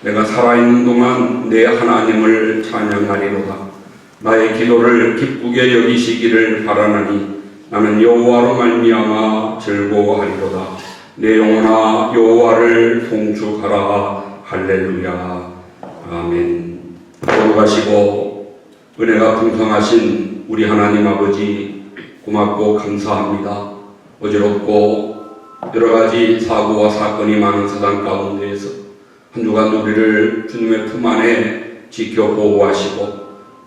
내가 살아있는 동안 내 하나님을 찬양하리로다. 나의 기도를 기쁘게 여기시기를 바라나니 나는 여호와로 말미암아 즐거워하리로다. 내 영혼아 여호와를 송축하라. 할렐루야. 아멘. 거룩하시고 은혜가 풍성하신 우리 하나님 아버지 고맙고 감사합니다. 어지럽고 여러가지 사고와 사건이 많은 세상 가운데에서 한 주간 우리를 주님의 품 안에 지켜 보호하시고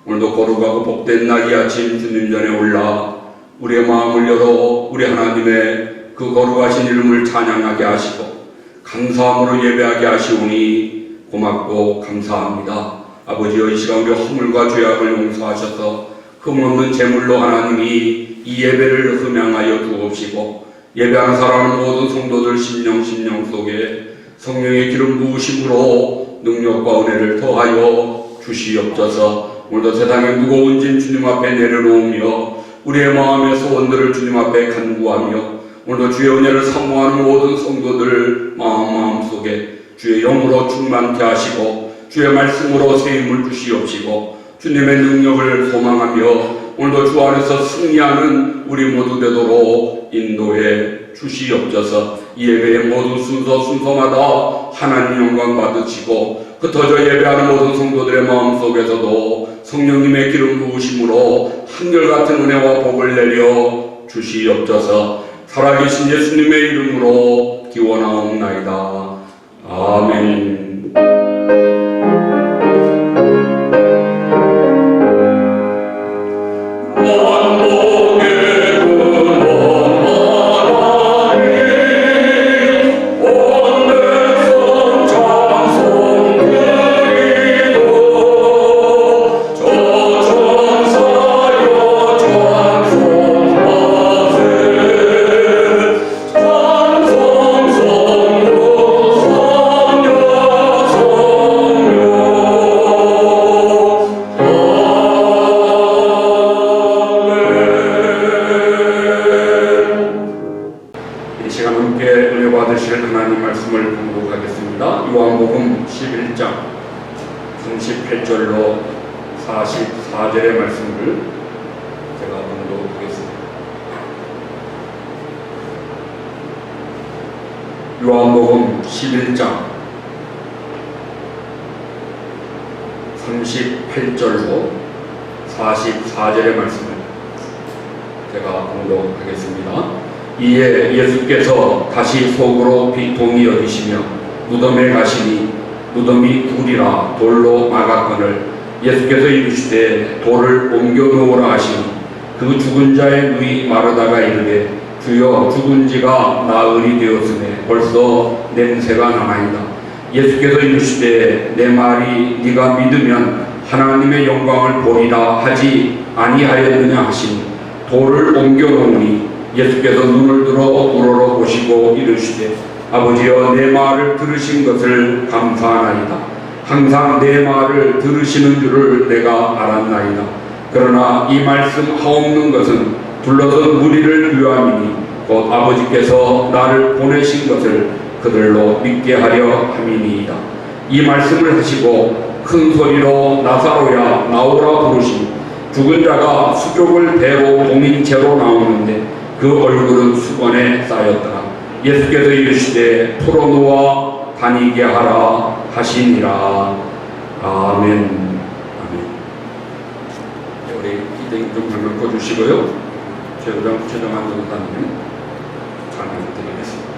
오늘도 거룩하고 복된 날 이 아침 주님 전에 올라 우리의 마음을 열어 우리 하나님의 그 거룩하신 이름을 찬양하게 하시고 감사함으로 예배하게 하시오니 고맙고 감사합니다. 아버지여, 이 시간 우리 허물과 죄악을 용서하셔서 흠없는 제물로 하나님이 이 예배를 흠양하여 주옵시고 예배하는 사랑하는 모든 성도들 심령 속에 성령의 기름 부으심으로 능력과 은혜를 더하여 주시옵소서. 오늘도 세상의 무거운 짐 주님 앞에 내려놓으며 우리의 마음의 소원들을 주님 앞에 간구하며 오늘도 주의 은혜를 사모하는 모든 성도들 마음속에 주의 영으로 충만케 하시고 주의 말씀으로 새 힘을 주시옵시고 주님의 능력을 소망하며 오늘도 주 안에서 승리하는 우리 모두 되도록 인도해 주시옵소서. 이 예배의 모든 순서마다 하나님 영광 받으시고 흩어져 예배하는 모든 성도들의 마음속에서도 성령님의 기름 부으심으로 한결같은 은혜와 복을 내려 주시옵소서. 살아계신 예수님의 이름으로 기원하옵나이다. 아멘. 요한복음 11장 38절로 44절의 말씀을 제가 봉독하겠습니다. 요한복음 11장 38절로 44절의 말씀을 제가 봉독하겠습니다. 이에 예수께서 다시 속으로 비통히 여기시며 무덤에 가시니 무덤이 둘이라 돌로 막았거늘 예수께서 이르시되 돌을 옮겨 놓으라 하시니 그 죽은 자의 눈이 마르다가 이르되 주여 죽은 지가 나흘이 되었으매 벌써 냄새가 나나이다. 예수께서 이르시되 내 말이 네가 믿으면 하나님의 영광을 보리라 하지 아니하였느냐 하시니 돌을 옮겨 놓으니 예수께서 눈을 들어 우러러 보시고 이르시되 아버지여, 내 말을 들으신 것을 감사하나이다. 항상 내 말을 들으시는 줄을 내가 알았나이다. 그러나 이 말씀 하옵는 것은 둘러선 무리를 위함이니 곧 아버지께서 나를 보내신 것을 그들로 믿게 하려 함이니이다. 이 말씀을 하시고 큰 소리로 나사로야 나오라 부르시니 죽은 자가 수족을 배로 동인채로 나오는데 그 얼굴은 수건에 쌓였더라. 예수께서 이르시되 풀어놓아 다니게 하라 하시니라. 아멘. 아멘. 우리 기대인 좀 한번 꺼주시고요. 최고장 최정한 전사님 찬양 드리겠습니다.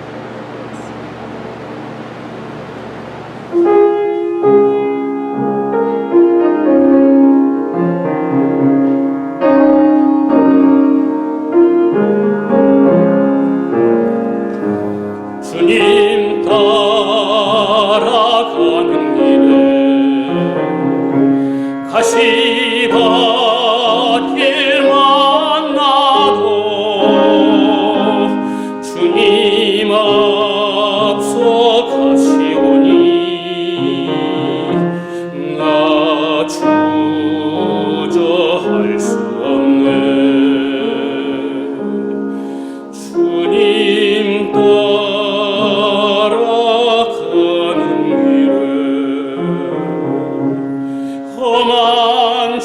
주님 따라가는 길에 가시밭길 만나도 주님 앞서 가시오니 나 주저할 수 없네. 주님 따라가는 길에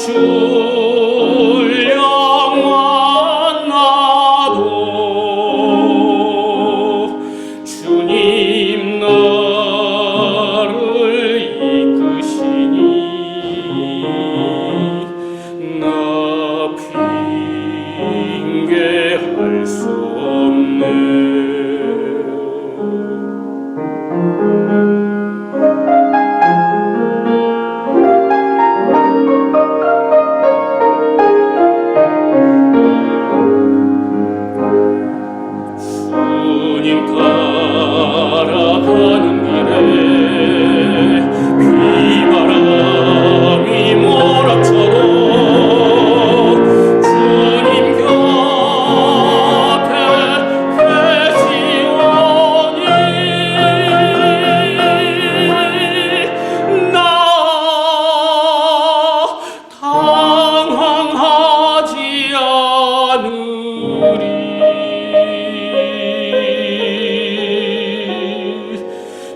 주려 만나도 주님 나를 이끄시니 나 핑계할 수 없네. 주님 따라가는 길에 비바람이 몰아쳐도 주님 곁에 계시오니 나 당황하지 않으리.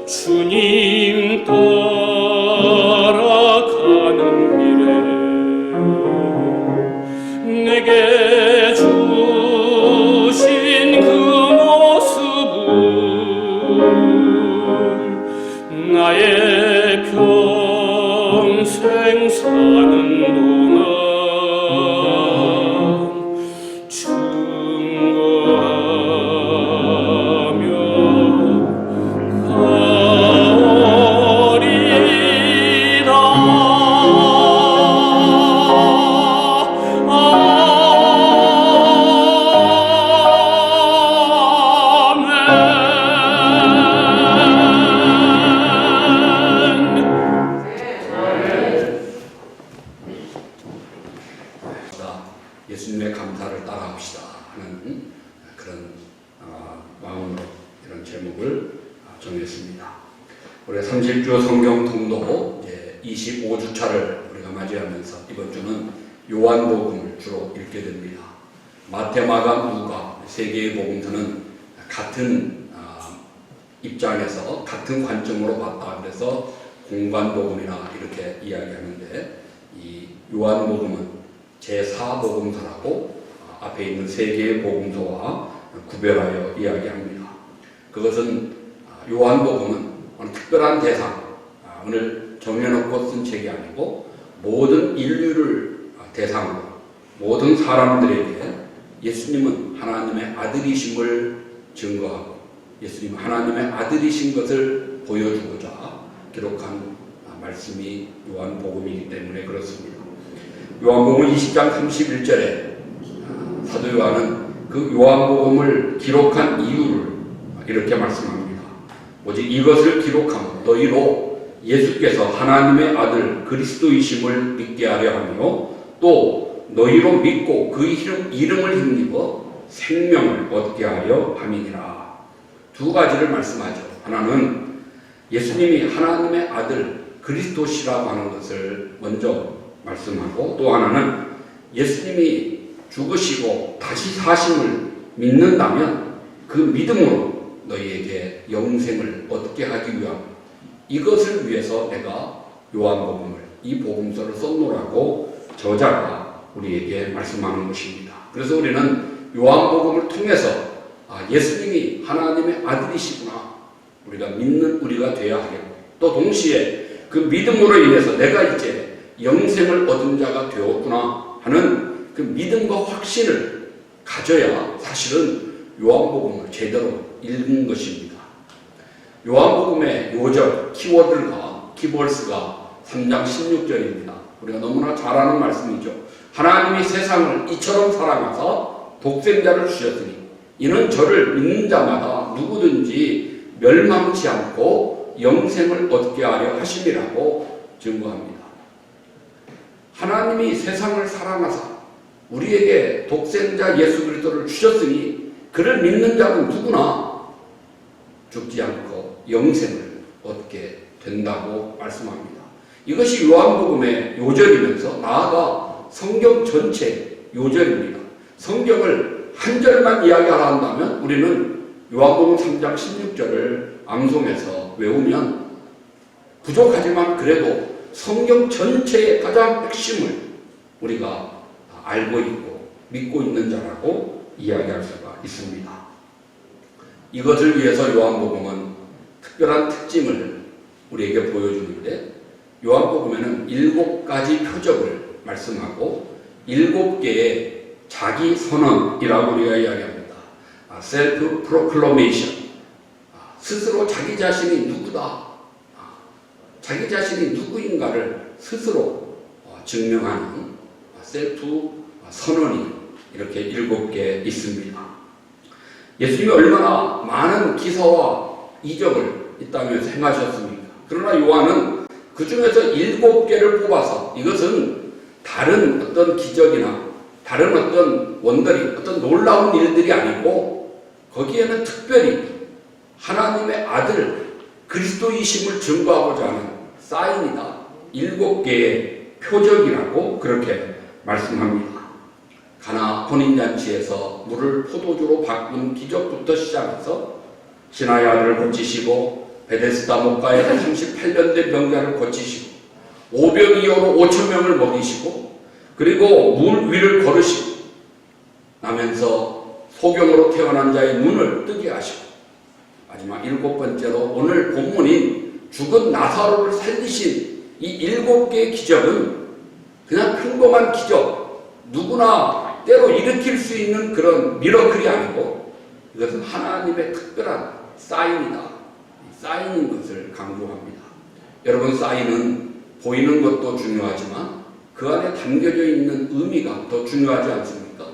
주님 따라가는 길에 내게 주신 그 모습은 나의 평생 사는 동안 증거하며 예수님의 감사를 따라합시다 하는 그런 마음으로 이런 제목을 정했습니다. 우리가 30주 성경 통도 25주차를 우리가 맞이하면서 이번 주는 요한복음을 주로 읽게 됩니다. 마태, 마가, 누가 세 개의 복음서는 같은 입장에서 같은 관점으로 봤다. 그래서 공관복음이나 이렇게 이야기하는데 이 요한복음은 제4복음서라고 앞에 있는 세 개의 복음서와 구별하여 이야기합니다. 그것은 요한복음은 어느 특별한 대상, 오늘 정해놓고 쓴 책이 아니고 모든 인류를 대상으로 모든 사람들에게 예수님은 하나님의 아들이심을 증거하고 예수님은 하나님의 아들이신 것을 보여주고자 기록한 말씀이 요한복음이기 때문에 그렇습니다. 요한복음 20장 31절에 사도 요한은 그 요한복음을 기록한 이유를 이렇게 말씀합니다. 오직 이것을 기록함 너희로 예수께서 하나님의 아들 그리스도이심을 믿게 하려 하며 또 너희로 믿고 그 이름을 힘입어 생명을 얻게 하려 함이니라. 두 가지를 말씀하죠. 하나는 예수님이 하나님의 아들 그리스도시라고 하는 것을 먼저 말씀하고 또 하나는 예수님이 죽으시고 다시 사심을 믿는다면 그 믿음으로 너희에게 영생을 얻게 하기 위함 이것을 위해서 내가 요한복음을 이 복음서를 썼노라고 저자가 우리에게 말씀하는 것입니다. 그래서 우리는 요한복음을 통해서 예수님이 하나님의 아들이시구나 우리가 믿는 우리가 되어야 하겠고 또 동시에 그 믿음으로 인해서 내가 이제 영생을 얻은 자가 되었구나 하는 그 믿음과 확신을 가져야 사실은 요한복음을 제대로 읽은 것입니다. 요한복음의 요절, 키워드가 3장 16절입니다. 우리가 너무나 잘 아는 말씀이죠. 하나님이 세상을 이처럼 사랑하사 독생자를 주셨으니 이는 저를 믿는 자마다 누구든지 멸망치 않고 영생을 얻게 하려 하심이라고 증거합니다. 하나님이 세상을 사랑하사 우리에게 독생자 예수 그리스도를 주셨으니 그를 믿는 자는 누구나 죽지 않고 영생을 얻게 된다고 말씀합니다. 이것이 요한복음의 요절이면서 나아가 성경 전체 요절입니다. 성경을 한 절만 이야기하라 한다면 우리는 요한복음 3장 16절을 암송해서 외우면 부족하지만 그래도 성경 전체의 가장 핵심을 우리가 알고 있고 믿고 있는 자라고 이야기할 수가 있습니다. 이것을 위해서 요한복음은 특별한 특징을 우리에게 보여주는데, 요한복음에는 7가지 표적을 말씀하고 7개의 자기 선언이라고 우리가 이야기합니다. 셀프 프로클로메이션, 스스로 자기 자신이 누구다, 자기 자신이 누구인가를 스스로 증명하는 셀프 선언이 이렇게 7개 있습니다. 예수님이 얼마나 많은 기사와 이적을 이 땅에서 행하셨습니까? 그러나 요한은 그 중에서 7개를 뽑아서, 이것은 다른 어떤 기적이나 다른 어떤 원들이, 어떤 놀라운 일들이 아니고, 거기에는 특별히 하나님의 아들 그리스도이심을 증거하고자 하는 사인이다, 7개의 표적이라고 그렇게 말씀합니다. 가나 혼인잔치에서 물을 포도주로 바꾼 기적부터 시작해서 신하의 아들을 고치시고, 베데스다 목가에서 38년 된 병자를 고치시고, 오병이어로 5,000명을 먹이시고, 그리고 물 위를 걸으시고 나면서 소경으로 태어난 자의 눈을 뜨게 하시고, 마지막 7번째로 오늘 본문인 죽은 나사로를 살리신 이 7개의 기적은 그냥 평범한 기적, 누구나 때로 일으킬 수 있는 그런 미러클이 아니고, 이것은 하나님의 특별한 사인이다, 사인인 것을 강조합니다. 여러분, 사인은 보이는 것도 중요하지만 그 안에 담겨져 있는 의미가 더 중요하지 않습니까?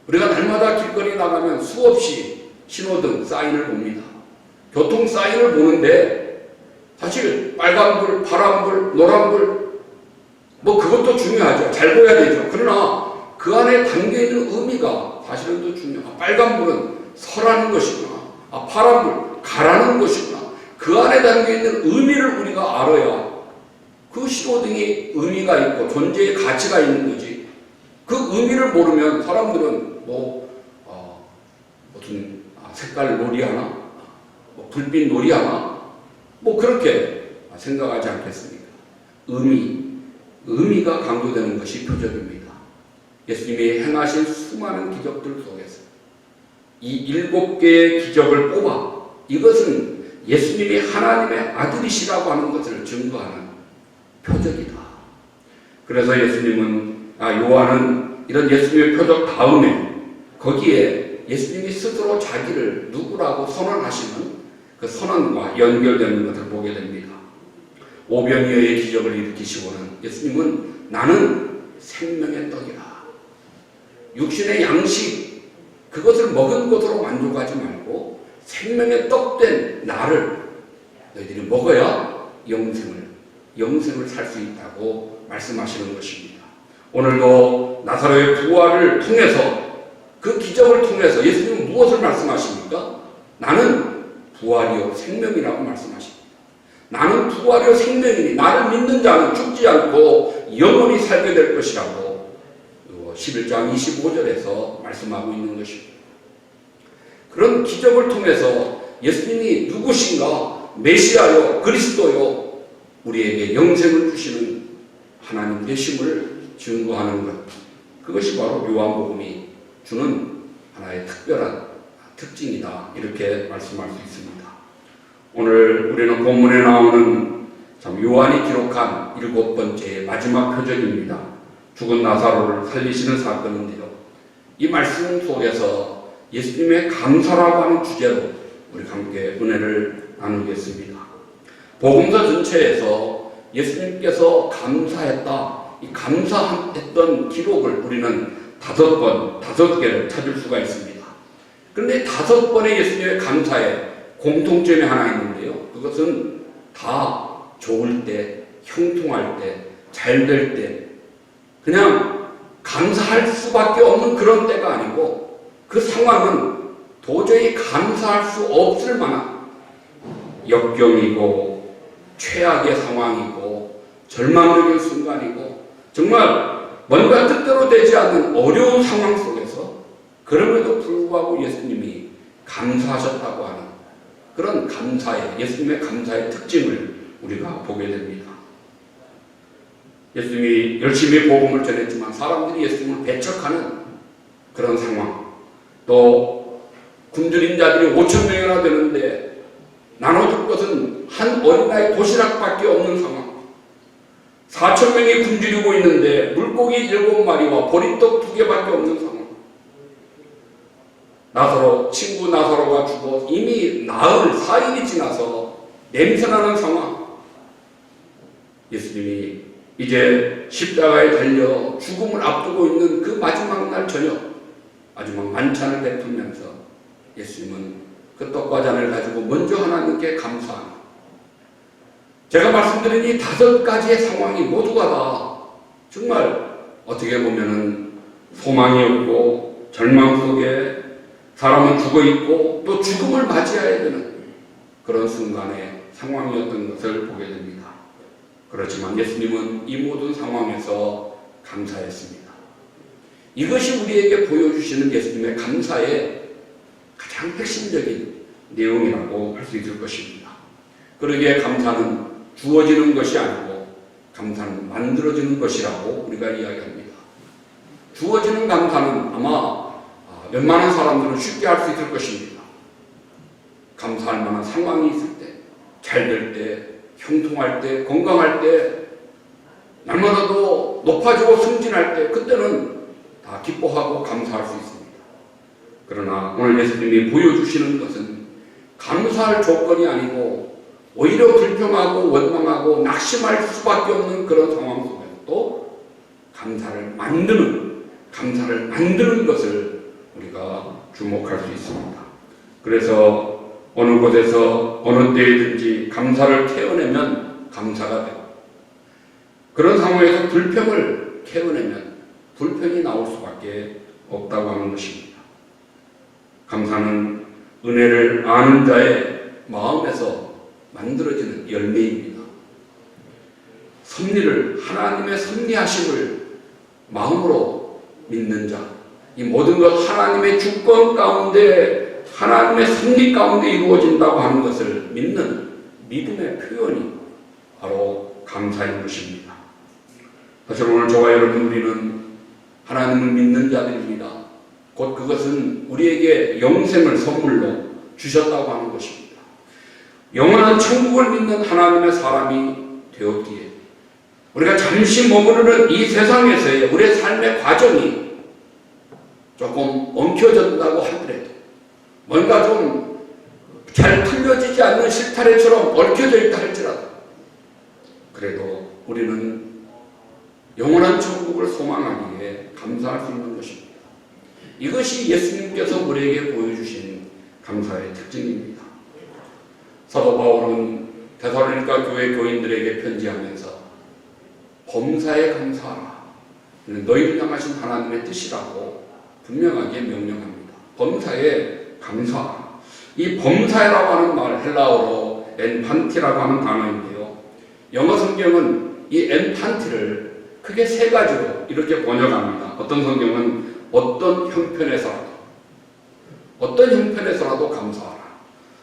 우리가 날마다 길거리 나가면 수없이 신호등 사인을 봅니다. 교통 사인을 보는데 사실 빨간불, 파란불, 노란불, 뭐 그것도 중요하죠. 잘 보여야 되죠. 그러나 그 안에 담겨있는 의미가 사실은 더 중요하다. 빨간불은 서라는 것이구나, 파란불 가라는 것이구나, 그 안에 담겨있는 의미를 우리가 알아야 그 신호등이 의미가 있고 존재의 가치가 있는 거지. 그 의미를 모르면 사람들은 무슨 색깔 놀이 하나, 불빛 놀이 하나, 그렇게 생각하지 않겠습니까? 의미가 강조되는 것이 표적입니다. 예수님이 행하신 수많은 기적들 속에서 이 7개의 기적을 뽑아, 이것은 예수님이 하나님의 아들이시라고 하는 것을 증거하는 표적이다. 그래서 요한은 이런 예수님의 표적 다음에 거기에 예수님이 스스로 자기를 누구라고 선언하시는 그 선언과 연결되는 것을 보게 됩니다. 오병이어의 기적을 일으키시고는 예수님은 나는 생명의 떡이다, 육신의 양식, 그것을 먹은 것으로 만족하지 말고 생명의 떡된 나를 너희들이 먹어야 영생을 살 수 있다고 말씀하시는 것입니다. 오늘도 나사로의 부활을 통해서, 그 기적을 통해서 예수님은 무엇을 말씀하십니까? 나는 부활이요 생명이라고 말씀하십니다. 나는 부활이요 생명이니 나를 믿는 자는 죽지 않고 영원히 살게 될 것이라고 11장 25절에서 말씀하고 있는 것입니다. 그런 기적을 통해서 예수님이 누구신가, 메시아요, 그리스도요, 우리에게 영생을 주시는 하나님 되심을 증거하는 것, 그것이 바로 요한복음이 주는 하나의 특별한 특징이다, 이렇게 말씀할 수 있습니다. 오늘 우리는 본문에 나오는 요한이 기록한 7번째 마지막 표적입니다. 죽은 나사로를 살리시는 사건인데요, 이 말씀 속에서 예수님의 감사라고 하는 주제로 우리 함께 은혜를 나누겠습니다. 복음서 전체에서 예수님께서 감사했다, 이 감사했던 기록을 우리는 5개를 찾을 수가 있습니다. 그런데 5번의 예수님의 감사에 공통점이 하나 있는데요, 그것은 다 좋을 때, 형통할 때, 잘 될 때, 그냥 감사할 수밖에 없는 그런 때가 아니고, 그 상황은 도저히 감사할 수 없을 만한 역경이고 최악의 상황이고 절망적인 순간이고 정말 뭔가 뜻대로 되지 않는 어려운 상황 속에서, 그럼에도 불구하고 예수님이 감사하셨다고 하는 그런 예수님의 감사의 특징을 우리가 보게 됩니다. 예수님이 열심히 복음을 전했지만 사람들이 예수님을 배척하는 그런 상황, 또 굶주린 자들이 5천 명이나 되는데 나눠줄 것은 한 어린아이 도시락밖에 없는 상황, 4천 명이 굶주리고 있는데 물고기 7마리와 보리떡 2개밖에 없는 상황, 친구 나사로가 죽어 이미 나흘 4일이 지나서 냄새나는 상황, 예수님이 이제 십자가에 달려 죽음을 앞두고 있는 그 마지막 날 저녁, 마지막 만찬을 베풀면서 예수님은 그 떡과 잔을 가지고 먼저 하나님께 감사합니다. 제가 말씀드린 이 5가지의 상황이 모두가 다 정말 어떻게 보면은 소망이 없고 절망 속에 사람은 죽어 있고 또 죽음을 맞이해야 되는 그런 순간의 상황이었던 것을 보게 됩니다. 그렇지만 예수님은 이 모든 상황에서 감사했습니다. 이것이 우리에게 보여주시는 예수님의 감사의 가장 핵심적인 내용이라고 할 수 있을 것입니다. 그러기에 감사는 주어지는 것이 아니고 감사는 만들어지는 것이라고 우리가 이야기합니다. 주어지는 감사는 아마 웬만한 사람들은 쉽게 할 수 있을 것입니다. 감사할 만한 상황이 있을 때, 잘 될 때, 형통할 때, 건강할 때, 날마다도 높아지고 승진할 때, 그때는 다 기뻐하고 감사할 수 있습니다. 그러나 오늘 예수님이 보여주시는 것은 감사할 조건이 아니고 오히려 불평하고 원망하고 낙심할 수밖에 없는 그런 상황 속에서도 감사를 만드는 것을 우리가 주목할 수 있습니다. 그래서 어느 곳에서 어느 때이든지 감사를 캐어내면 감사가 되고, 그런 상황에서 불평을 캐어내면 불평이 나올 수밖에 없다고 하는 것입니다. 감사는 은혜를 아는 자의 마음에서 만들어지는 열매입니다. 하나님의 섭리하심을 마음으로 믿는 자, 이 모든 것 하나님의 주권 가운데, 하나님의 섭리 가운데 이루어진다고 하는 것을 믿는 믿음의 표현이 바로 감사인 것입니다. 사실 오늘 저와 여러분, 우리는 하나님을 믿는 자들입니다. 곧 그것은 우리에게 영생을 선물로 주셨다고 하는 것입니다. 영원한 천국을 믿는 하나님의 사람이 되었기에 우리가 잠시 머무르는 이 세상에서의 우리의 삶의 과정이 조금 엉켜졌다고 하더라도, 뭔가 좀 잘 풀려지지 않는 실타래처럼 얽혀져 있다 할지라도, 그래도 우리는 영원한 천국을 소망하기에 감사할 수 있는 것입니다. 이것이 예수님께서 우리에게 보여주신 감사의 특징입니다. 사도 바울은 데살로니가 교회 교인들에게 편지하면서 범사에 감사하라, 너희를 향하신 하나님의 뜻이라고 분명하게 명령합니다. 범사에 감사하라. 이 범사라고 하는 말, 헬라어로 엔판티라고 하는 단어인데요, 영어 성경은 이 엔판티를 크게 3가지로 이렇게 번역합니다. 어떤 성경은 어떤 형편에서라도 감사하라.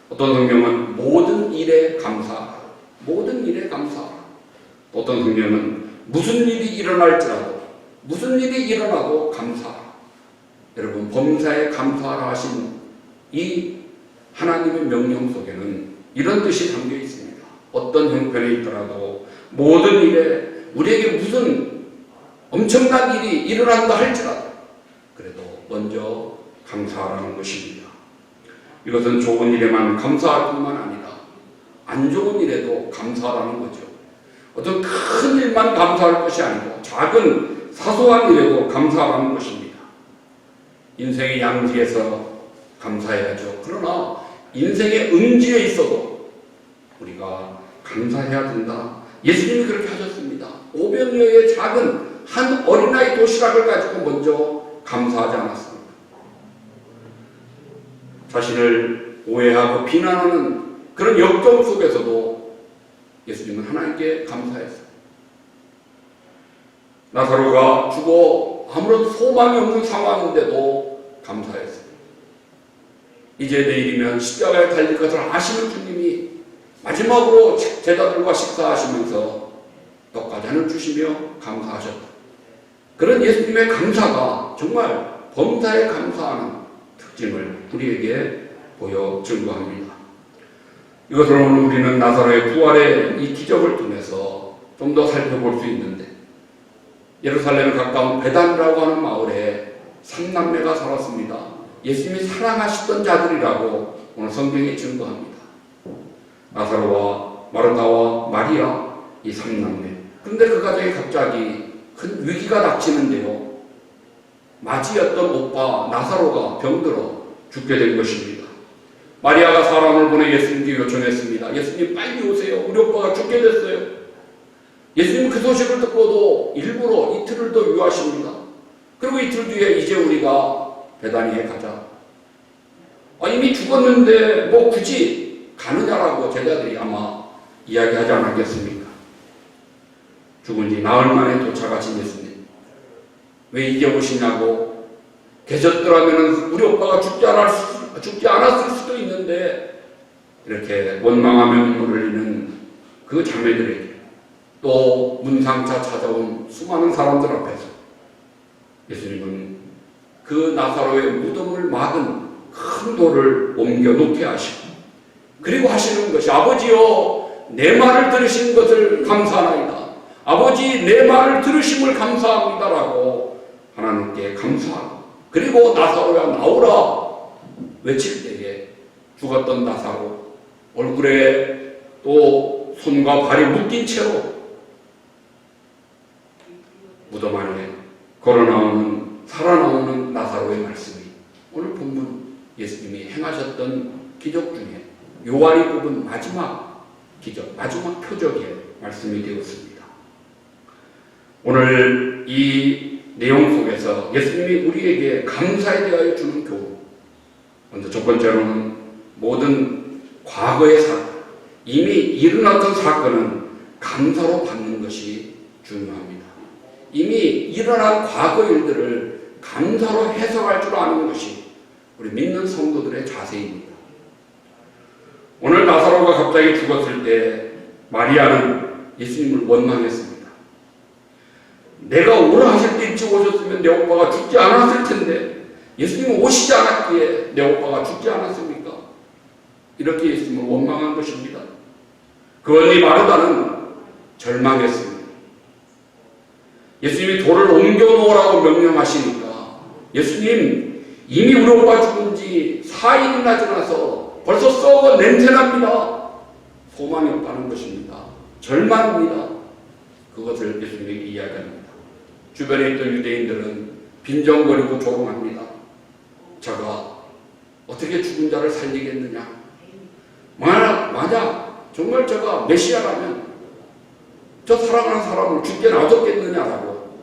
어떤 성경은 모든 일에 감사하라. 모든 일에 감사하라. 어떤 성경은 무슨 일이 일어날지라도, 무슨 일이 일어나도 감사하라. 여러분, 범사에 감사하라 하신 이 하나님의 명령 속에는 이런 뜻이 담겨 있습니다. 어떤 형편에 있더라도, 모든 일에 우리에게 무슨 엄청난 일이 일어난다 할지라도 그래도 먼저 감사하라는 것입니다. 이것은 좋은 일에만 감사할 뿐만 아니라 안 좋은 일에도 감사하라는 거죠. 어떤 큰 일만 감사할 것이 아니고 작은 사소한 일에도 감사하라는 것입니다. 인생의 양지에서 감사해야죠. 그러나 인생의 음지에 있어도 우리가 감사해야 된다. 예수님이 그렇게 하셨습니다. 500여의 작은 한 어린아이 도시락을 가지고 먼저 감사하지 않았습니다. 자신을 오해하고 비난하는 그런 역경 속에서도 예수님은 하나님께 감사했어요. 나사로가 죽어 아무런 소망이 없는 상황인데도 감사했어요. 이제 내일이면 십자가에 달릴 것을 아시는 주님이 마지막으로 제자들과 식사하시면서 떡과 잔을 주시며 감사하셨다. 그런 예수님의 감사가 정말 범사에 감사하는 특징을 우리에게 보여 증거합니다. 이것을 오늘 우리는 나사로의 부활의 이 기적을 통해서 좀 더 살펴볼 수 있는데, 예루살렘에 가까운 베단이라고 하는 마을에 삼남매가 살았습니다. 예수님이 사랑하시던 자들이라고 오늘 성경이 증거합니다. 나사로와 마르다와 마리아, 이 삼남매. 그런데 그 가정에 갑자기 큰 위기가 닥치는데요. 맞이였던 오빠 나사로가 병들어 죽게 된 것입니다. 마리아가 사람을 보내 예수님께 요청했습니다. 예수님 빨리 오세요. 우리 오빠가 죽게 됐어요. 예수님 그 소식을 듣고도 일부러 이틀을 더 유하십니다. 그리고 이틀 뒤에 이제 우리가 베다니에 가자. 이미 죽었는데 뭐 굳이 가느냐라고 제자들이 아마 이야기하지 않았겠습니까? 죽은 지 나흘 만에 도착하신 예수님. 왜 이제 오시냐고. 계셨더라면 우리 오빠가 죽지 않았을 수도 있는데, 이렇게 원망하며 눈물을 흘리는 그 자매들에게, 또 문상차 찾아온 수많은 사람들 앞에서 예수님은 그 나사로의 무덤을 막은 큰 돌을 옮겨 놓게 하시고, 그리고 하시는 것이, 아버지여 내 말을 들으신 것을 감사하나이다. 아버지 내 말을 들으심을 감사합니다라고 하나님께 감사하고, 그리고 나사로야 나오라 외칠 때에 죽었던 나사로 얼굴에 또 손과 발이 묶인 채로 무덤 안에 살아나오는 나사로의 말씀이 오늘 본문 예수님이 행하셨던 기적 중에 요한이 뽑은 마지막 기적, 마지막 표적의 말씀이 되었습니다. 오늘 이 내용 속에서 예수님이 우리에게 감사에 대하여 주는 교훈, 먼저 첫 번째로는 모든 과거의 사건, 이미 일어났던 사건은 감사로 받는 것이 중요합니다. 이미 일어난 과거 일들을 감사로 해석할 줄 아는 것이 우리 믿는 성도들의 자세입니다. 오늘 나사로가 갑자기 죽었을 때 마리아는 예수님을 원망했습니다. 내가 오라 하실 때 일찍 오셨으면 내 오빠가 죽지 않았을 텐데 예수님은 오시지 않았기에 내 오빠가 죽지 않았습니까? 이렇게 예수님을 원망한 것입니다. 그 언니 마르다는 절망했습니다. 예수님이 돌을 옮겨 놓으라고 명령하시니까 예수님 이미 우리 오빠 죽은 지 4일이나 지나서 벌써 썩어 냄새납니다. 소망이 없다는 것입니다. 절망입니다. 그것을 예수님에게 이야기합니다. 주변에 있던 유대인들은 빈정거리고 조롱합니다. 저가 어떻게 죽은 자를 살리겠느냐. 만약 정말 저가 메시아라면 저 사랑하는 사람을 죽게 놔뒀겠느냐라고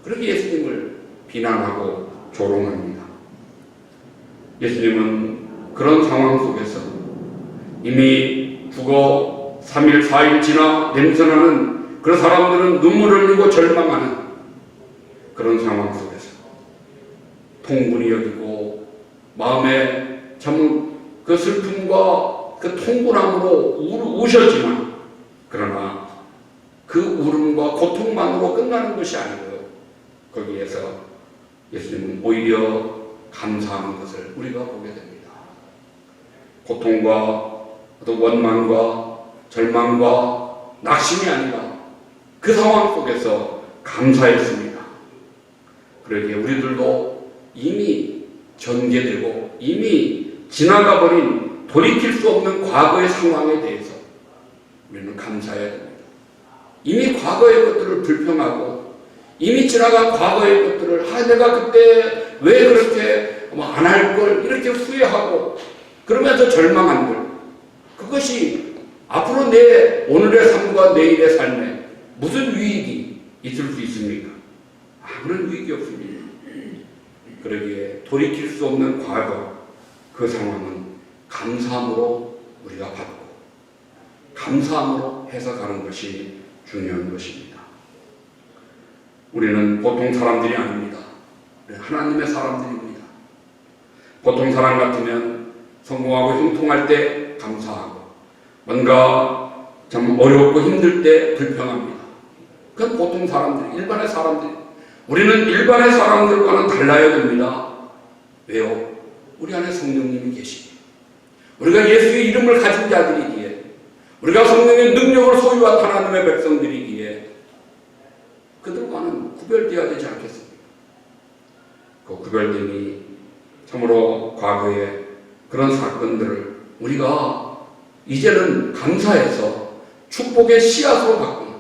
그렇게 예수님을 비난하고 조롱합니다. 예수님은 그런 상황 속에서 이미 죽어 3일 4일 지나 냄새나는 그런 사람들은 눈물을 흘리고 절망하는 그런 상황 속에서 통분이 여기고 마음에 참 그 슬픔과 그 통분함으로 우셨지만, 그러나 그 울음과 고통만으로 끝나는 것이 아니고요. 거기에서 예수님은 오히려 감사하는 것을 우리가 보게 됩니다. 고통과 또 원망과 절망과 낙심이 아니라 그 상황 속에서 감사했습니다. 그러기에 우리들도 이미 전개되고 이미 지나가버린 돌이킬 수 없는 과거의 상황에 대해서 우리는 감사해야 됩니다. 이미 과거의 것들을 불평하고 이미 지나간 과거의 것들을 내가 그때 왜 그렇게 안 할 걸 이렇게 후회하고 그러면서 절망한 걸, 그것이 앞으로 내 오늘의 삶과 내일의 삶에 무슨 유익이 있을 수 있습니까? 아무런 유익이 없습니다. 그러기에 돌이킬 수 없는 과거, 그 상황은 감사함으로 우리가 받고 감사함으로 해석하는 것이 중요한 것입니다. 우리는 보통 사람들이 아닙니다. 우리는 하나님의 사람들입니다. 보통 사람 같으면 성공하고 형통할 때 감사하고 뭔가 참 어렵고 힘들 때 불평합니다. 그건 보통 사람들이, 일반의 사람들이. 우리는 일반의 사람들과는 달라야 됩니다. 왜요? 우리 안에 성령님이 계시기. 우리가 예수의 이름을 가진 자들이기에, 우리가 성령의 능력을 소유한 하나님의 백성들이기에 그들과는 구별되어야 되지 않겠습니까? 그 구별됨이 참으로 과거에 그런 사건들을 우리가 이제는 감사해서 축복의 씨앗으로 바꾸는,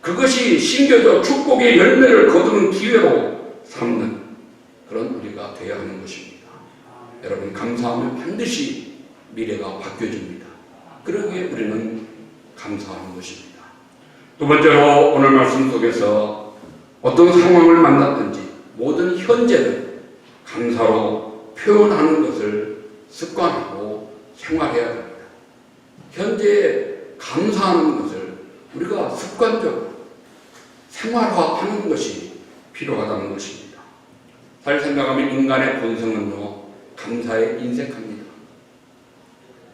그것이 심겨져 축복의 열매를 거두는 기회로 삼는 그런 우리가 되어야 하는 것입니다. 여러분, 감사하면 반드시 미래가 바뀌어집니다. 그러기에 우리는 감사하는 것입니다. 두 번째로 오늘 말씀 속에서 어떤 상황을 만났든지 모든 현재는 감사로 표현하는 것을 습관하고 생활해야 됩니다. 현재에 감사하는 것을 우리가 습관적으로 생활화하는 것이 필요하다는 것입니다. 잘 생각하면 인간의 본성은요, 감사에 인색합니다.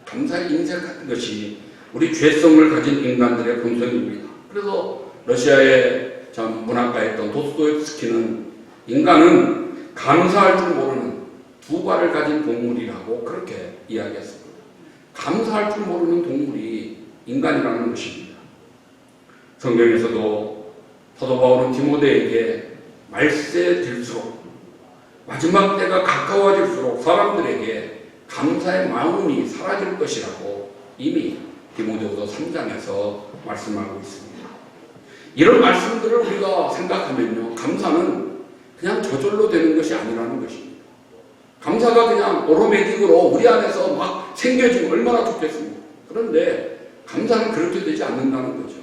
감사에 인색하는 것이 우리 죄성을 가진 인간들의 본성입니다. 그래서 러시아의 참 문학가였던 도스토옙스키는 인간은 감사할 줄 모르는 두 발을 가진 동물이라고 그렇게 이야기했습니다. 감사할 줄 모르는 동물이 인간이라는 것입니다. 성경에서도 사도 바울은 디모데에게 말세될수록, 마지막 때가 가까워질수록 사람들에게 감사의 마음이 사라질 것이라고 이미 디모데후서 3장에서 말씀하고 있습니다. 이런 말씀들을 우리가 생각하면요, 감사는 그냥 저절로 되는 것이 아니라는 것입니다. 감사가 그냥 오토매틱으로 우리 안에서 막 생겨지면 얼마나 좋겠습니까? 그런데 감사는 그렇게 되지 않는다는 거죠.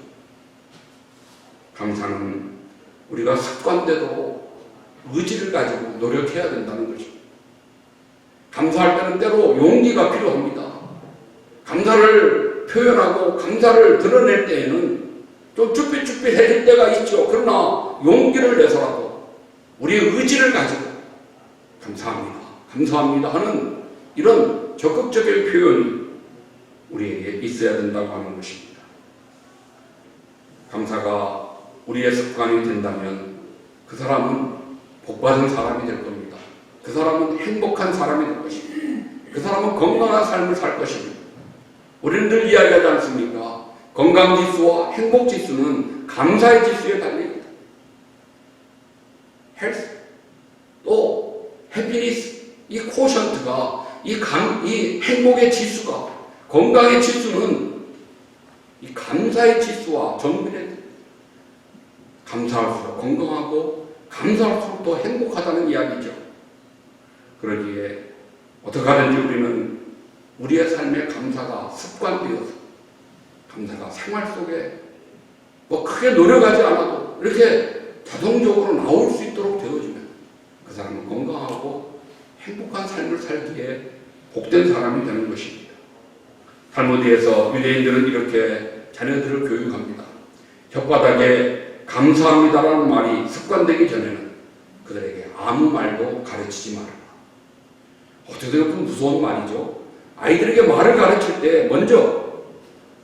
감사는 우리가 습관대로 의지를 가지고 노력해야 된다는 것입니다. 감사할 때는 때로 용기가 필요합니다. 감사를 표현하고 감사를 드러낼 때에는 좀 쭈삣쭈삣해질 때가 있죠. 그러나 용기를 내서라도 우리의 의지를 가지고 감사합니다, 감사합니다 하는 이런 적극적인 표현이 우리에게 있어야 된다고 하는 것입니다. 감사가 우리의 습관이 된다면 그 사람은 복받은 사람이 될 겁니다. 그 사람은 행복한 사람이 될 것입니다. 그 사람은 건강한 삶을 살 것입니다. 우리는 늘 이야기하지 않습니까? 건강지수와 행복지수는 감사의 지수에 달립니다. 헬스, 또 해피니스, 이 코션트가, 이 행복의 지수가, 건강의 지수는 이 감사의 지수와 정비례. 감사할수록 건강하고 감사할수록 더 행복하다는 이야기죠. 그러기에 어떻게 하든지 우리는 우리의 삶에 감사가 습관되어서, 감사가 생활 속에 뭐 크게 노력하지 않아도 이렇게 자동적으로 나올 수 있도록 되어지면 그 사람은 건강하고 행복한 삶을 살기에 복된 사람이 되는 것입니다. 탈무드에서 유대인들은 이렇게 자녀들을 교육합니다. 혓바닥에 감사합니다라는 말이 습관되기 전에는 그들에게 아무 말도 가르치지 말아라. 어떻게 보면 무서운 말이죠. 아이들에게 말을 가르칠 때 먼저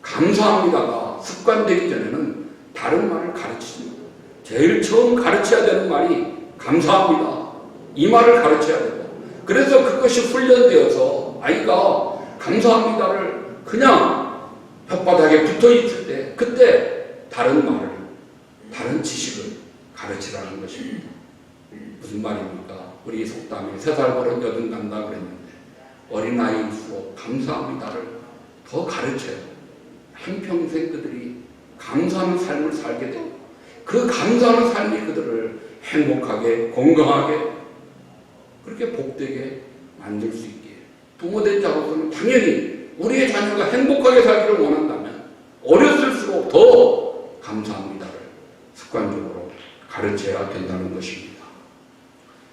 감사합니다가 습관되기 전에는 다른 말을 가르치지 마라. 제일 처음 가르쳐야 되는 말이 감사합니다, 이 말을 가르쳐야 되고, 그래서 그것이 훈련되어서 아이가 감사합니다를 그냥 혓바닥에 붙어 있을 때 그때 다른 말을, 다른 지식을 가르치라는 것입니다. 무슨 말입니까? 우리 속담에 3살 버릇 여든 간다 그랬는데 어린아이일수록 감사합니다를 더 가르쳐요. 한평생 그들이 감사하는 삶을 살게 되고 그 감사하는 삶이 그들을 행복하게, 건강하게, 그렇게 복되게 만들 수 있게, 부모된 자로서는 당연히 우리의 자녀가 행복하게 살기를 원한다면 어렸을수록 더 감사합니다를 습관적으로 가르쳐야 된다는 것입니다.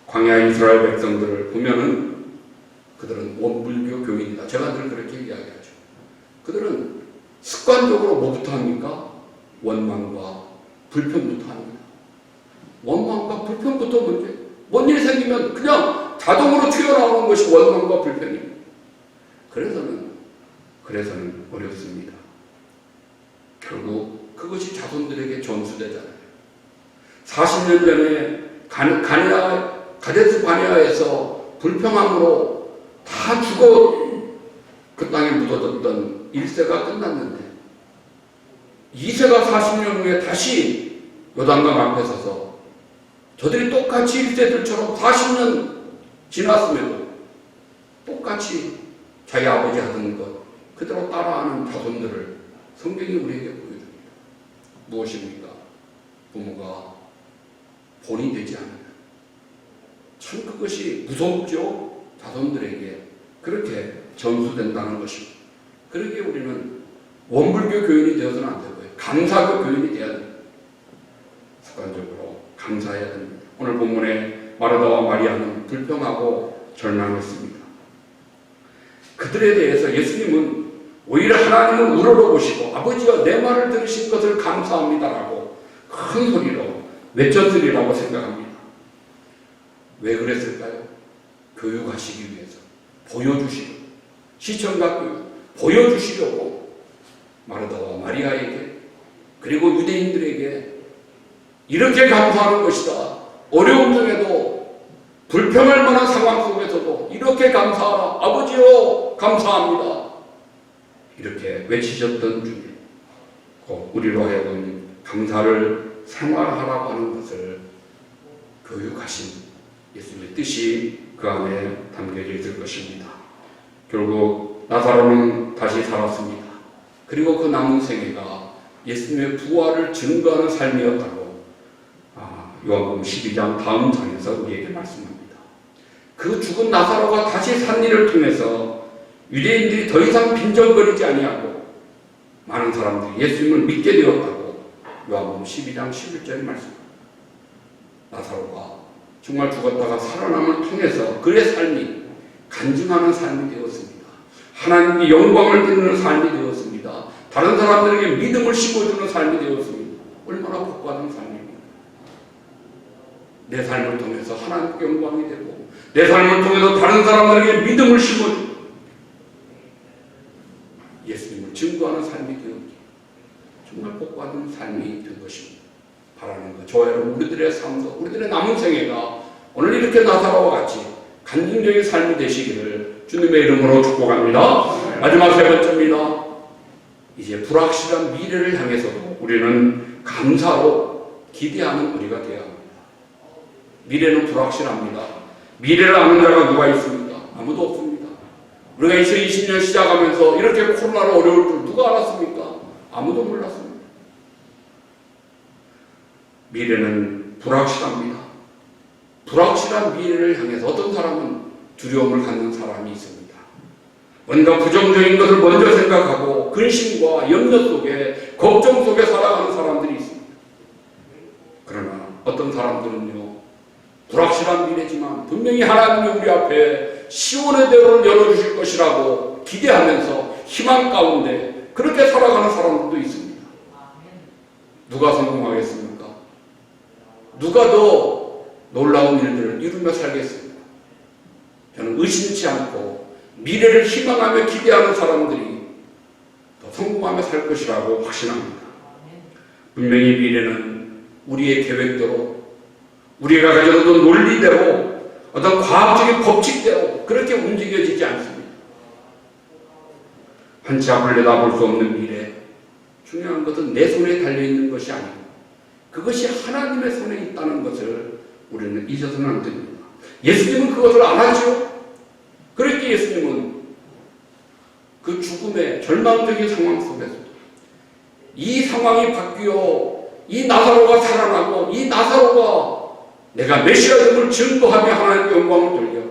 광야 이스라엘 백성들을 보면은 그들은 원불교 교인이다. 제가 늘 그렇게 이야기하죠. 그들은 습관적으로 뭐부터 합니까? 원망과 불평부터 합니다. 원망과 불평부터 문제. 뭔 일이 생기면 그냥 자동으로 튀어나오는 것이 원망과 불평입니다. 그래서는 어렵습니다. 결국 그것이 자손들에게 전수되잖아요. 40년 전에 가데스 바네아에서 불평함으로 다 죽어 그 땅에 묻어졌던 1세가 끝났는데 2세가 40년 후에 다시 요단강 앞에 서서 저들이 똑같이 1세들처럼 40년 지났음에도 똑같이 자기 아버지 하던 것 그대로 따라하는 자손들을 성경이 우리에게 보여줍니다. 무엇입니까? 부모가 본이 되지 않으면 참 그것이 무섭죠. 자손들에게 그렇게 전수된다는 것입니다. 그러기에 우리는 원불교 교인이 되어서는 안 되고요. 감사교 교인이 되어야 됩니다. 습관적으로 감사해야 됩니다. 오늘 본문에 마르다와 마리아는 불평하고 절망했습니다. 그들에 대해서 예수님은 오히려 하나님을 우러러보시고 아버지가 내 말을 들으신 것을 감사합니다라고 큰 소리로 외쳤으리라고 생각합니다. 왜 그랬을까요? 교육하시기 위해서 보여주시고 시청각 교육 보여주시려고 마르다와 마리아에게 그리고 유대인들에게 이렇게 감사하는 것이다. 어려움 중에도 불평할 만한 상황 속에서도 이렇게 감사하라. 아버지요 감사합니다. 이렇게 외치셨던 중에 곧 우리로 하여금 감사를 생활하라고 하는 것을 교육하신 예수님의 뜻이 그 안에 담겨져 있을 것입니다. 결국 나사로는 다시 살았습니다. 그리고 그 남은 생애가 예수님의 부활을 증거하는 삶이었다고 요한복음 12장 다음 장에서 우리에게 말씀합니다. 그 죽은 나사로가 다시 산 일을 통해서 유대인들이 더 이상 빈정거리지 아니하고 많은 사람들이 예수님을 믿게 되었다고 요한복음 12장 11절에 말씀합니다. 나사로가 정말 죽었다가 살아남을 통해서 그의 삶이 간증하는 삶이 되었습니다. 하나님께 영광을 드리는 삶이 되었습니다. 다른 사람들에게 믿음을 심어주는 삶이 되었습니다. 얼마나 복받은 삶입니다. 내 삶을 통해서 하나님께 영광이 되고 내 삶을 통해서 다른 사람들에게 믿음을 심어주고 예수님을 증거하는 삶이 되었기에 정말 복받은 삶이 된 것입니다. 바라는 것. 저와 여러분 우리들의 삶도 우리들의 남은 생애가 오늘 이렇게 나사로와 같이 간증적인 삶이 되시기를 주님의 이름으로 축복합니다. 마지막 세 번째입니다. 이제 불확실한 미래를 향해서도 우리는 감사로 기대하는 우리가 되어야 합니다. 미래는 불확실합니다. 미래를 아는 자가 누가 있습니까? 아무도 없습니다. 우리가 2020년 시작하면서 이렇게 코로나로 어려울 줄 누가 알았습니까? 아무도 몰랐습니다. 미래는 불확실합니다. 불확실한 미래를 향해서 어떤 사람은 두려움을 갖는 사람이 있습니다. 뭔가 부정적인 것을 먼저 생각하고 근심과 염려 속에 걱정 속에 살아가는 사람들이 있습니다. 그러나 어떤 사람들은요 불확실한 미래지만 분명히 하나님이 우리 앞에 시온의 대로를 열어주실 것이라고 기대하면서 희망 가운데 그렇게 살아가는 사람들도 있습니다. 누가 성공하겠습니까? 누가 더 놀라운 일들을 이루며 살겠습니까? 저는 의심치 않고 미래를 희망하며 기대하는 사람들이 더 성공하며 살 것이라고 확신합니다. 분명히 미래는 우리의 계획대로 우리가 가져오던 논리대로 어떤 과학적인 법칙대로 그렇게 움직여지지 않습니다. 한치 앞을 내다볼 수 없는 미래, 중요한 것은 내 손에 달려있는 것이 아니고 그것이 하나님의 손에 있다는 것을 우리는 잊어서는 안 됩니다. 예수님은 그것을 알았죠. 그렇게 예수님은 그 죽음의 절망적인 상황 속에서도 이 상황이 바뀌어 이 나사로가 살아나고 이 나사로가 내가 메시아임을 증거하며 하나님께 영광을 돌려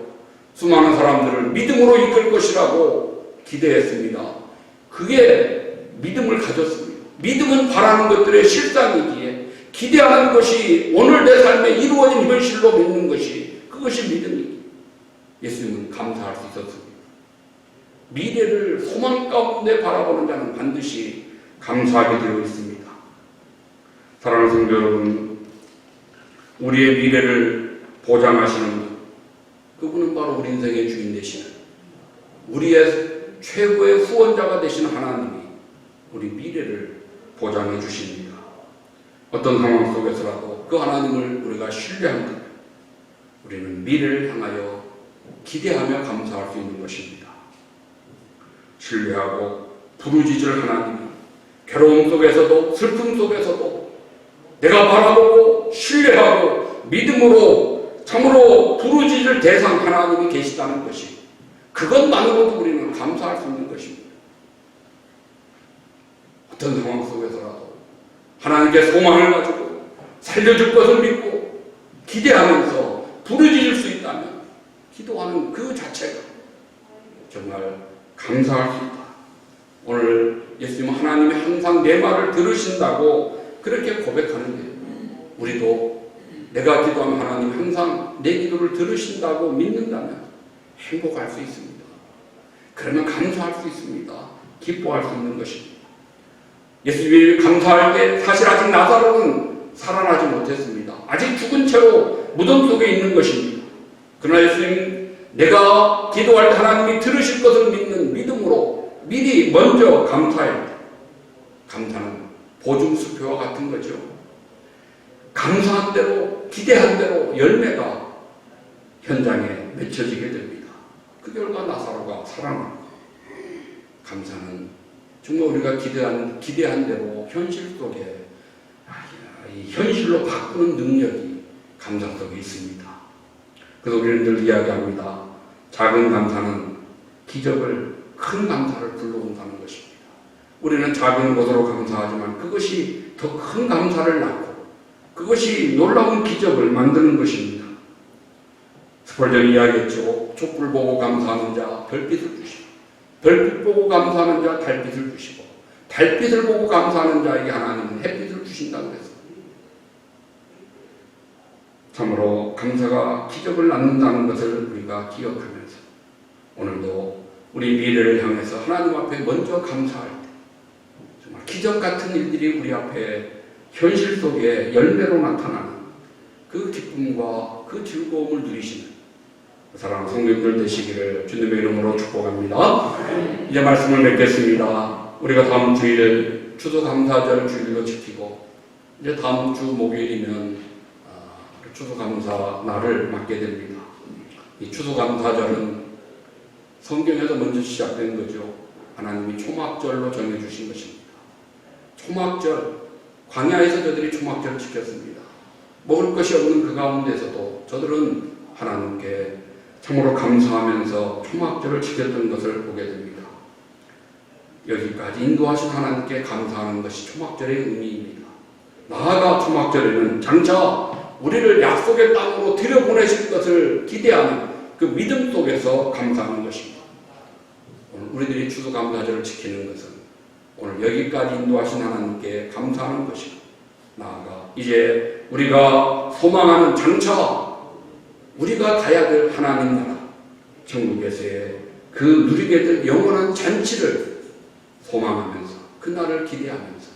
수많은 사람들을 믿음으로 이끌 것이라고 기대했습니다. 그게 믿음을 가졌습니다. 믿음은 바라는 것들의 실상이기에 기대하는 것이 오늘 내 삶에 이루어진 현실로 믿는 것이 그것이 믿음이기에 예수님은 감사할 수 있었습니다. 미래를 소망 가운데 바라보는 자는 반드시 감사하게 되어 있습니다. 사랑하는 성도 여러분, 우리의 미래를 보장하시는 분, 그분은 바로 우리 인생의 주인 되시는 우리의 최고의 후원자가 되시는 하나님이 우리 미래를 보장해 주십니다. 어떤 상황 속에서라도 그 하나님을 우리가 신뢰한다면 우리는 미래를 향하여 기대하며 감사할 수 있는 것입니다. 신뢰하고 부르짖을 하나님이 괴로움 속에서도 슬픔 속에서도 내가 바라보고 신뢰하고 믿음으로 참으로 부르짖을 대상 하나님이 계시다는 것이 그것만으로도 우리는 감사할 수 있는 것입니다. 어떤 상황 속에서라도 하나님께 소망을 가지고 살려줄 것을 믿고 기대하면서 부르짖을 수 있다면 기도하는 그 자체가 정말 감사할 수 있다. 오늘 예수님은 하나님이 항상 내 말을 들으신다고 그렇게 고백하는데 우리도 내가 기도하면 하나님 항상 내 기도를 들으신다고 믿는다면 행복할 수 있습니다. 그러면 감사할 수 있습니다. 기뻐할 수 있는 것입니다. 예수님이 감사할 때 사실 아직 나사로는 살아나지 못했습니다. 아직 죽은 채로 무덤 속에 있는 것입니다. 그러나 예수님 내가 기도할 때 하나님이 들으실 것을 믿는 믿음으로 미리 먼저 감사해야 돼. 감사는 보증수표와 같은 거죠. 감사한 대로 기대한 대로 열매가 현장에 맺혀지게 됩니다. 그 결과 나사로가 살아납니다. 감사는 정말 우리가 기대한 대로 현실 속에 이 현실로 바꾸는 능력이 감사 속에 있습니다. 그래서 우리는 늘 이야기합니다. 작은 감사는 기적을 큰 감사를 불러온다는 것입니다. 우리는 작은 것으로 감사하지만 그것이 더 큰 감사를 낳고 그것이 놀라운 기적을 만드는 것입니다. 스펄전이 이야기했죠. 촛불 보고 감사하는 자 별빛을 주시고 별빛 보고 감사하는 자 달빛을 주시고 달빛을 보고 감사하는 자에게 하나님은 햇빛을 주신다고 했습니다. 참으로 감사가 기적을 낳는다는 것을 우리가 기억하면서 오늘도 우리 미래를 향해서 하나님 앞에 먼저 감사할 때 정말 기적 같은 일들이 우리 앞에 현실 속에 열매로 나타나는 그 기쁨과 그 즐거움을 누리시는 사랑하는 성도님들 되시기를 주님의 이름으로 축복합니다. 이제 말씀을 맺겠습니다. 우리가 다음 주일 추수감사절 주일로 지키고 이제 다음 주 목요일이면 추수감사 날을 맞게 됩니다. 이 추수감사절은 성경에서 먼저 시작된 거죠. 하나님이 초막절로 정해주신 것입니다. 초막절, 광야에서 저들이 초막절을 지켰습니다. 먹을 것이 없는 그 가운데서도 저들은 하나님께 참으로 감사하면서 초막절을 지켰던 것을 보게 됩니다. 여기까지 인도하신 하나님께 감사하는 것이 초막절의 의미입니다. 나아가 초막절에는 장차 우리를 약속의 땅으로 들여보내실 것을 기대하는 그 믿음 속에서 감사하는 것입니다. 오늘 우리들이 추수감사절을 지키는 것은 오늘 여기까지 인도하신 하나님께 감사하는 것이고 나아가 이제 우리가 소망하는 장차 우리가 가야 될 하나님 나라 천국에서의 그 누리게 될 영원한 잔치를 소망하면서 그날을 기대하면서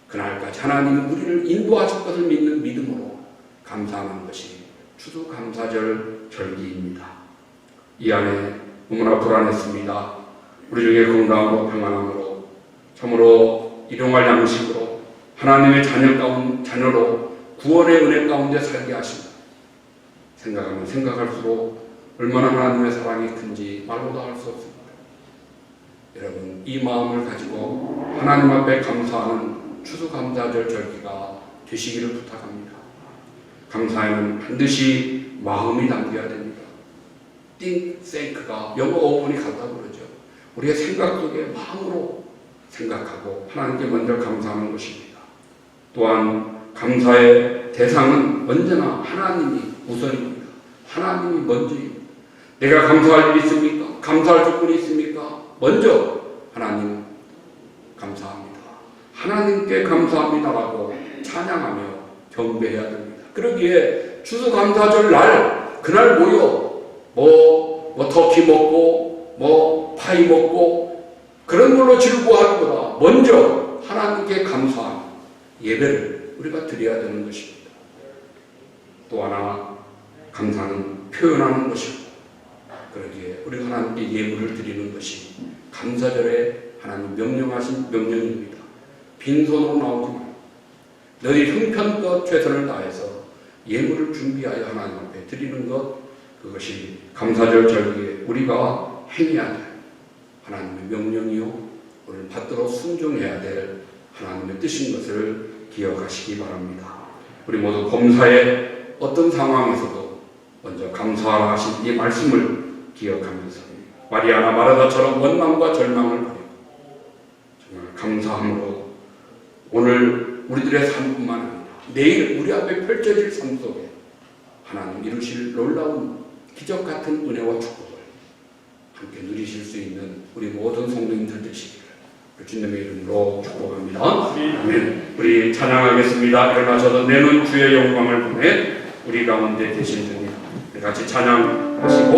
그날까지 하나님은 우리를 인도하실 것을 믿는 믿음으로 감사하는 것이 추수감사절 절기입니다. 이 안에 너무나 불안했습니다. 우리 중에 건강으로 평안함으로 참으로 일용할 양식으로 하나님의 자녀로 구원의 은혜 가운데 살게 하신다. 생각하면 생각할수록 얼마나 하나님의 사랑이 큰지 말로도 할 수 없습니다. 여러분 이 마음을 가지고 하나님 앞에 감사하는 추수감사절 절기가 되시기를 부탁합니다. 감사에는 반드시 마음이 담겨야 됩니다. think, thank가 영어 어원이 같다고 그러죠. 우리의 생각 속에 마음으로 생각하고 하나님께 먼저 감사하는 것입니다. 또한 감사의 대상은 언제나 하나님이 우선입니다. 하나님이 먼저입니다. 내가 감사할 일이 있습니까? 감사할 조건이 있습니까? 먼저 하나님 감사합니다. 하나님께 감사합니다라고 찬양하며 경배해야 됩니다. 그러기에 추수감사절 날 그날 모여 뭐 터키 먹고 뭐 파이 먹고 그런 걸로 즐거워하기보다 먼저 하나님께 감사하는 예배를 우리가 드려야 되는 것입니다. 또 하나 감사는 표현하는 것이고 그러기에 우리가 하나님께 예물을 드리는 것이 감사절에 하나님 명령하신 명령입니다. 빈손으로 나오지 말고 너희 형편껏 최선을 다해서 예물을 준비하여 하나님 앞에 드리는 것, 그것이 감사절 절기에 우리가 행해야 될 하나님의 명령이요, 오늘 받들어 순종해야 될 하나님의 뜻인 것을 기억하시기 바랍니다. 우리 모두 검사의 어떤 상황에서도 먼저 감사하라 하신 이 말씀을 기억하면서 마리아나 마르다처럼 원망과 절망을 버리고 정말 감사함으로 오늘 우리들의 삶뿐만 아니라 내일 우리 앞에 펼쳐질 삶 속에 하나님 이루실 놀라운 기적 같은 은혜와 축복을 함께 누리실 수 있는 우리 모든 성도님들 되시기를 주님의 이름으로 축복합니다. 아멘. 우리 찬양하겠습니다. 일어나셔서 내는 주의 영광을 보내 우리 가운데 계신 주님, 같이 찬양하시고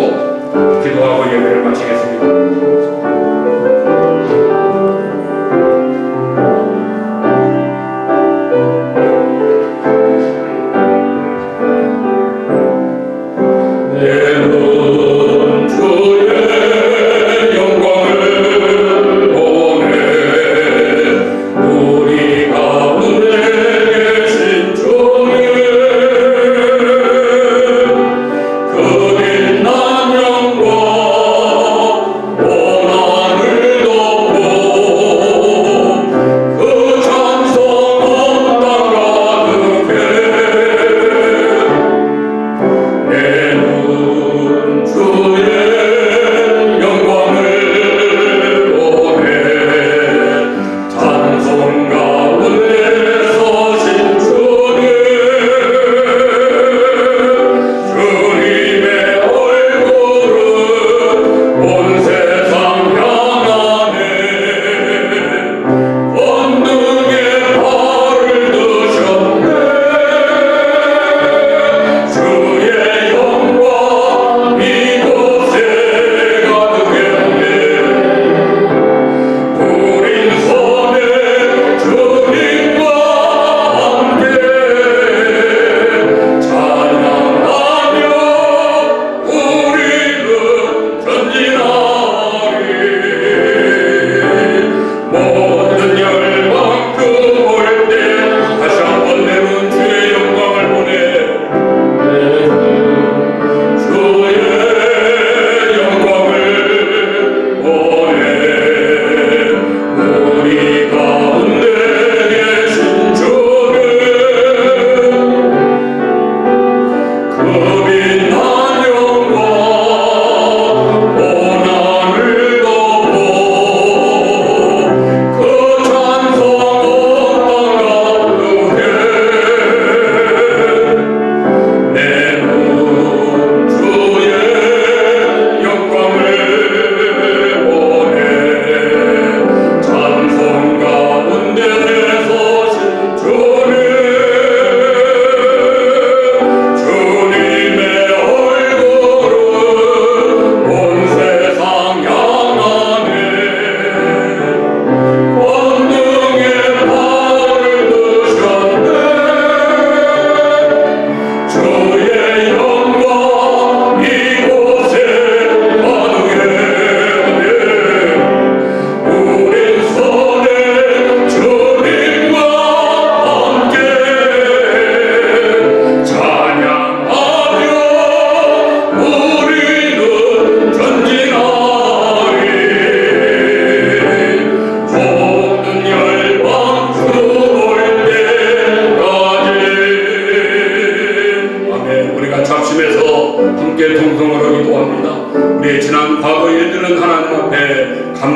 기도하고 예배를 마치겠습니다.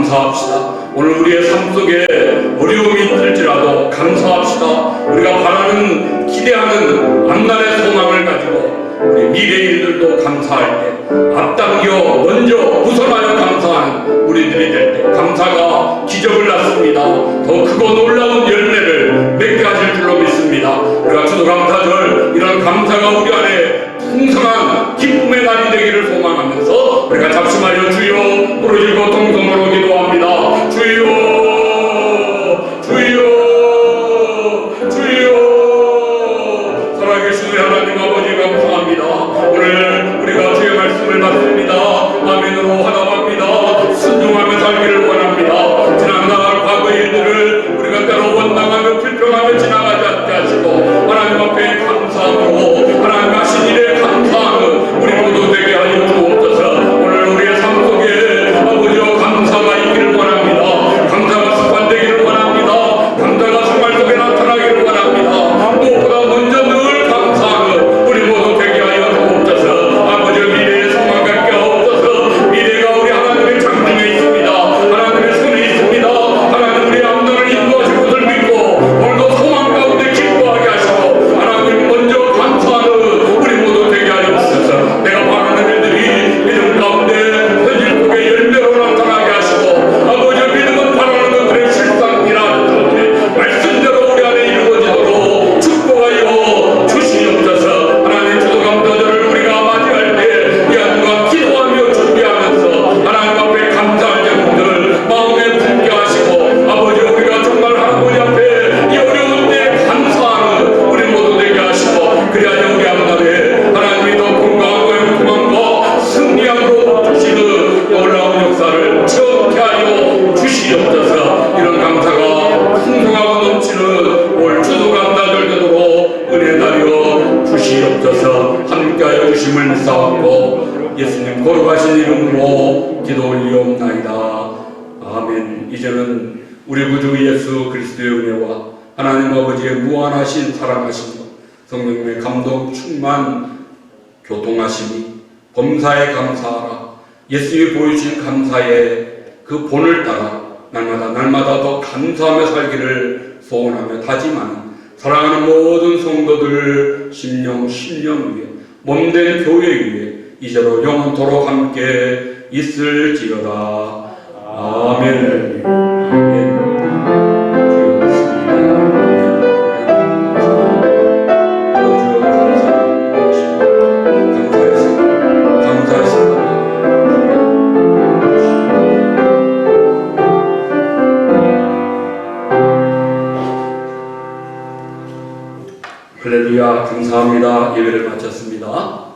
감사합시다. 오늘 우리의 삶 속에 어려움이 있을지라도 감사합시다. 우리가 바라는 기대하는 앞날의 소망을 가지고 우리 미래의 일들도 감사할 때 앞당겨 먼저 우선하여 감사하는 우리들이 될 때 감사가 기적을 낳습니다. 더 크고 놀라운 열매를 맺게 하실 줄로 믿습니다. 우리가 추수감사절 이런 감사가 우리 안에 풍성한 기쁨의 날이 되기를 소망하면서 우리가 작심하여 주여 부르짖고 동성으로 기도합니다. 주여 주여 주여. 살아계신 우리 하나님 아버지 감사합니다. 오늘 우리가 주의 말씀을 받습니다. 아멘으로 환호합니다. 순종하며 살기를 원합니다. 지난날 과거의 일들을 우리가 때로 원망하며 불평하며 지나가지 않게 하시고 주심을 믿사옵고 예수님 거룩하신 이름으로 기도 올리옵나이다. 아멘. 이제는 우리 구주 예수 그리스도의 은혜와 하나님 아버지의 무한하신 사랑하심과 성령님의 감동 충만 교통하심이 범사에 감사하라. 예수님이 보여주신 감사의 그 본을 따라 날마다 더 감사하며 살기를 소원하며 다짐하는 사랑하는 모든 성도들 심령 위에 몸된 교회 위에 이제로 영원토록 함께 있을지어다. 아멘. 아멘. 할렐루야. 감사합니다. 예배를 마쳤습니다.